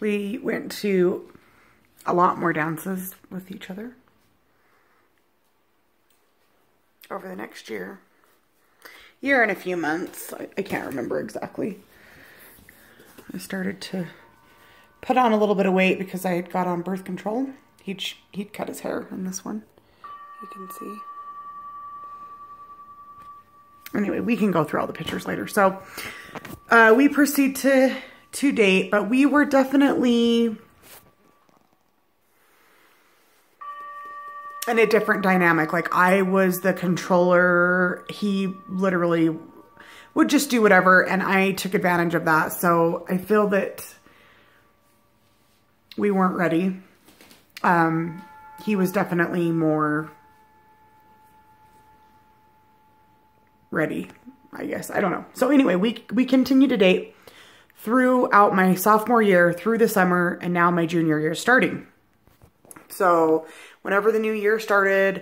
We went to a lot more dances with each other over the next year and a few months. I can't remember exactly. I started to put on a little bit of weight because I had got on birth control. He'd cut his hair in this one. You can see. Anyway, we can go through all the pictures later. So we proceed to date, but we were definitely in a different dynamic. Like, I was the controller. He literally would just do whatever, and I took advantage of that. So I feel that we weren't ready. He was definitely more ready, I guess. I don't know. So anyway, we continued to date throughout my sophomore year, through the summer, and now my junior year starting. So whenever the new year started,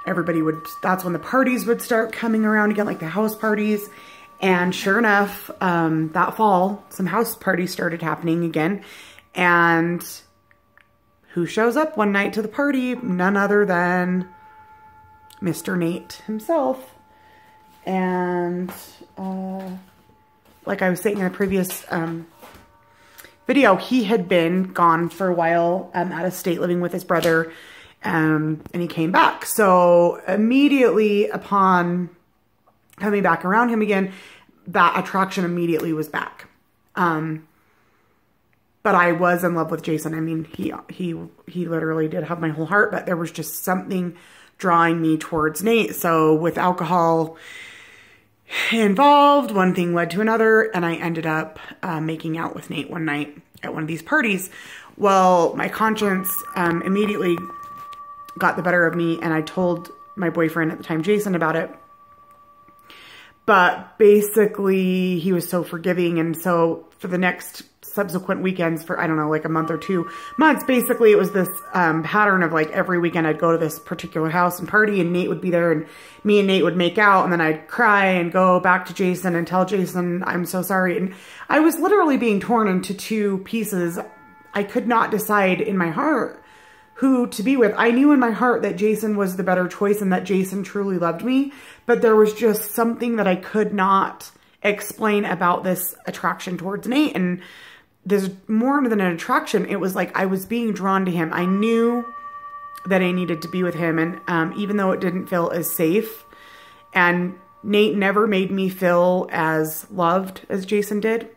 that's when the parties would start coming around again, like the house parties. And sure enough, that fall, some house parties started happening again. And who shows up one night to the party? None other than Mr. Nate himself. And like I was saying in a previous video, he had been gone for a while out of state living with his brother, and he came back. So immediately upon coming back around him again, that attraction immediately was back. But I was in love with Jason. I mean, he literally did have my whole heart, but there was just something drawing me towards Nate. So with alcohol involved, one thing led to another, and I ended up making out with Nate one night at one of these parties. Well, my conscience immediately got the better of me, and I told my boyfriend at the time, Jason, about it. But basically, he was so forgiving, and so for the next subsequent weekends, for, I don't know, like a month or 2 months, basically it was this pattern of like every weekend I'd go to this particular house and party, and Nate would be there, and me and Nate would make out, and then I'd cry and go back to Jason and tell Jason I'm so sorry. And I was literally being torn into 2 pieces. I could not decide in my heart who to be with. I knew in my heart that Jason was the better choice and that Jason truly loved me, but there was just something that I could not explain about this attraction towards Nate. And there's more than an attraction. It was like I was being drawn to him. I knew that I needed to be with him. And even though it didn't feel as safe, and Nate never made me feel as loved as Jason did.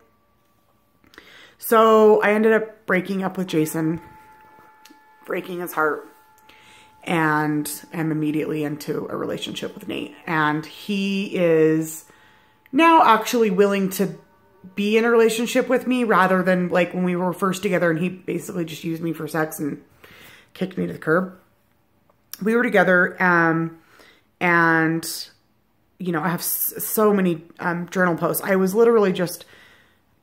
So I ended up breaking up with Jason, breaking his heart, and am immediately into a relationship with Nate. And he is now actually willing to be in a relationship with me, rather than like when we were first together and he basically just used me for sex and kicked me to the curb. We were together, and you know, I have so many journal posts. I was literally just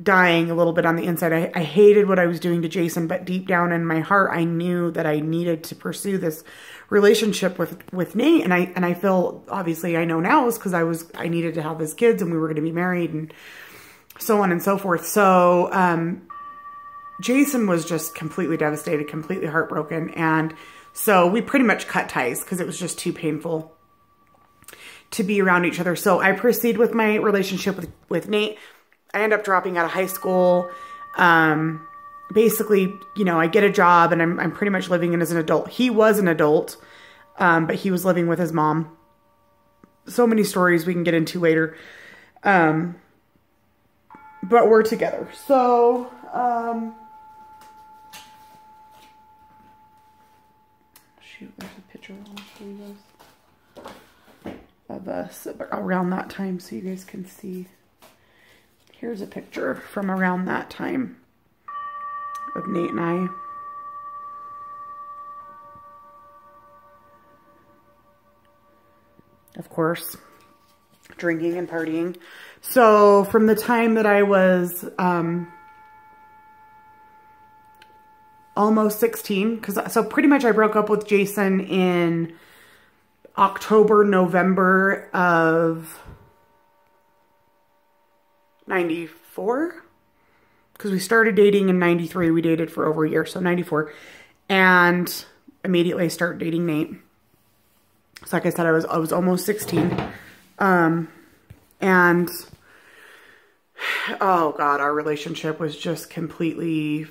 dying a little bit on the inside. I hated what I was doing to Jason, but deep down in my heart, I knew that I needed to pursue this relationship with Nate. And I feel, obviously I know now, is because I needed to have his kids, and we were going to be married, and so on and so forth. So Jason was just completely devastated, completely heartbroken. And so we pretty much cut ties because it was just too painful to be around each other. So I proceed with my relationship with Nate. I end up dropping out of high school. Basically, you know, I get a job, and I'm pretty much living in as an adult. He was an adult, but he was living with his mom. So many stories we can get into later. But we're together. So, shoot, there's a picture I'll show you guys of us around that time so you guys can see. Here's a picture from around that time of Nate and I. Of course, drinking and partying. So from the time that I was almost 16, so pretty much I broke up with Jason in October, November of 94, because we started dating in 93. We dated for over a year, so 94. And immediately I started dating Nate. So like I said, I was almost 16. And oh God, our relationship was just completely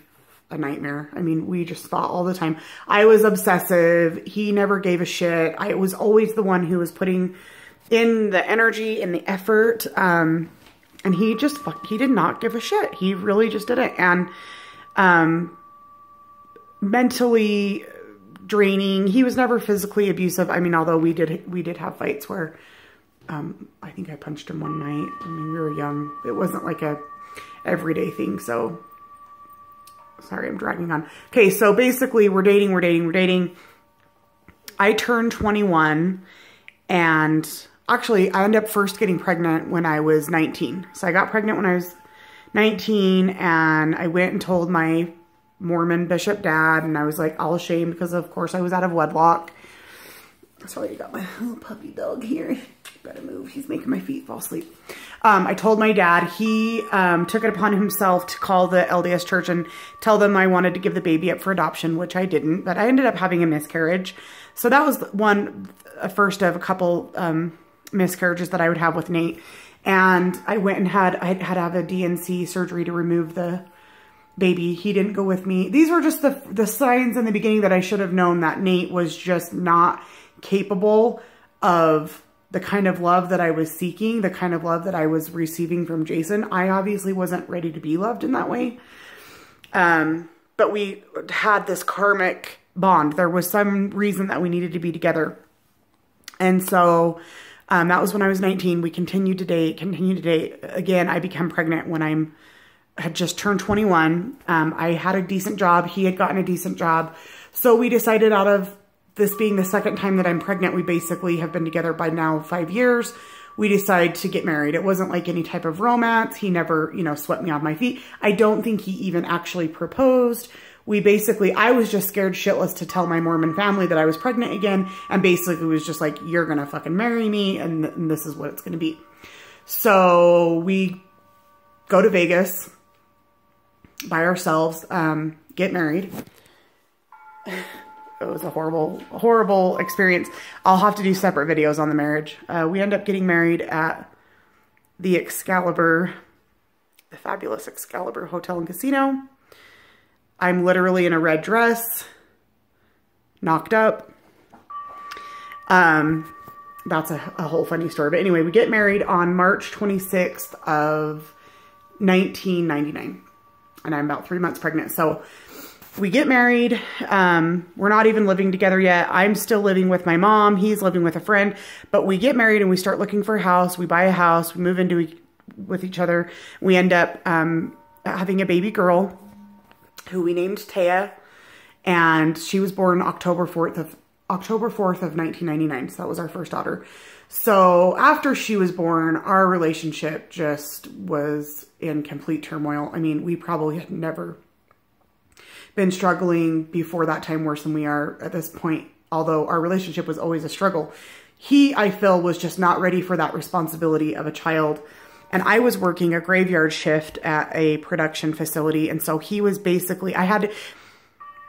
a nightmare. I mean, we just fought all the time. I was obsessive. He never gave a shit. I was always the one who was putting in the energy and the effort. And he did not give a shit. He really just didn't. And, mentally draining. He was never physically abusive. I mean, although we did have fights where, I think I punched him one night. I mean, we were young. It wasn't like a everyday thing. So sorry, I'm dragging on. Okay. So basically we're dating. I turned 21 and actually I ended up first getting pregnant when I was 19. So I got pregnant when I was 19 and I went and told my Mormon bishop dad, and I was like all ashamed because of course I was out of wedlock. Sorry, I got my little puppy dog here. Better move. He's making my feet fall asleep. I told my dad. He took it upon himself to call the LDS church and tell them I wanted to give the baby up for adoption, which I didn't, but I ended up having a miscarriage. So that was a first of a couple miscarriages that I would have with Nate. And I went and I had to have a DNC surgery to remove the baby. He didn't go with me. These were just the signs in the beginning that I should have known that Nate was just not capable of the kind of love that I was seeking, the kind of love that I was receiving from Jason. I obviously wasn't ready to be loved in that way. But we had this karmic bond. There was some reason that we needed to be together. And so that was when I was 19. We continued to date. Again, I became pregnant when I had just turned 21. I had a decent job. He had gotten a decent job. So we decided, out of this being the second time that I'm pregnant, we basically have been together by now 5 years. We decided to get married. It wasn't like any type of romance. He never, swept me off my feet. I don't think he even actually proposed. I was just scared shitless to tell my Mormon family that I was pregnant again. And basically was just like, you're going to fucking marry me. And this is what it's going to be. So we go to Vegas by ourselves, get married. It was a horrible experience. I'll have to do separate videos on the marriage. We end up getting married at the fabulous Excalibur Hotel and Casino. I'm literally in a red dress, knocked up. That's a whole funny story. But anyway, we get married on March 26th of 1999. And I'm about 3 months pregnant. So we get married. We're not even living together yet. I'm still living with my mom. He's living with a friend. But we get married and we start looking for a house. We buy a house. We move with each other. We end up having a baby girl who we named Taya. And she was born October 4th of 1999. So that was our first daughter. So after she was born, our relationship just was in complete turmoil. I mean, we probably had never been struggling before that time worse than we are at this point. Although our relationship was always a struggle. He, I feel, was just not ready for that responsibility of a child. And I was working a graveyard shift at a production facility. And so he was basically, I had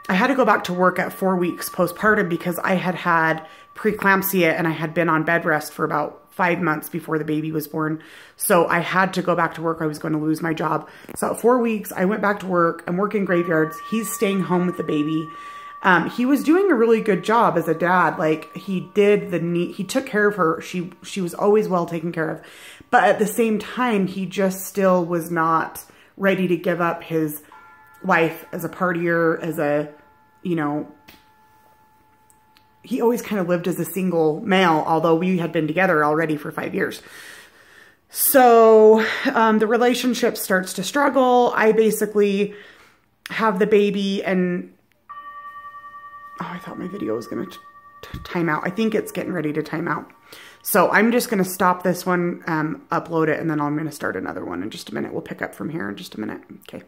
to go back to work at 4 weeks postpartum because I had preeclampsia and I had been on bed rest for about 5 months before the baby was born. So I had to go back to work. I was going to lose my job. So at 4 weeks, I went back to work. I'm working graveyards. He's staying home with the baby. He was doing a really good job as a dad. Like he took care of her. She was always well taken care of. But at the same time, he just still was not ready to give up his life as a partier, as a, he always kind of lived as a single male, although we had been together already for 5 years. So the relationship starts to struggle. I basically have the baby and, oh, I thought my video was going to time out. I think it's getting ready to time out. So I'm just going to stop this one, upload it, and then I'm going to start another one in just a minute. We'll pick up from here in just a minute. Okay.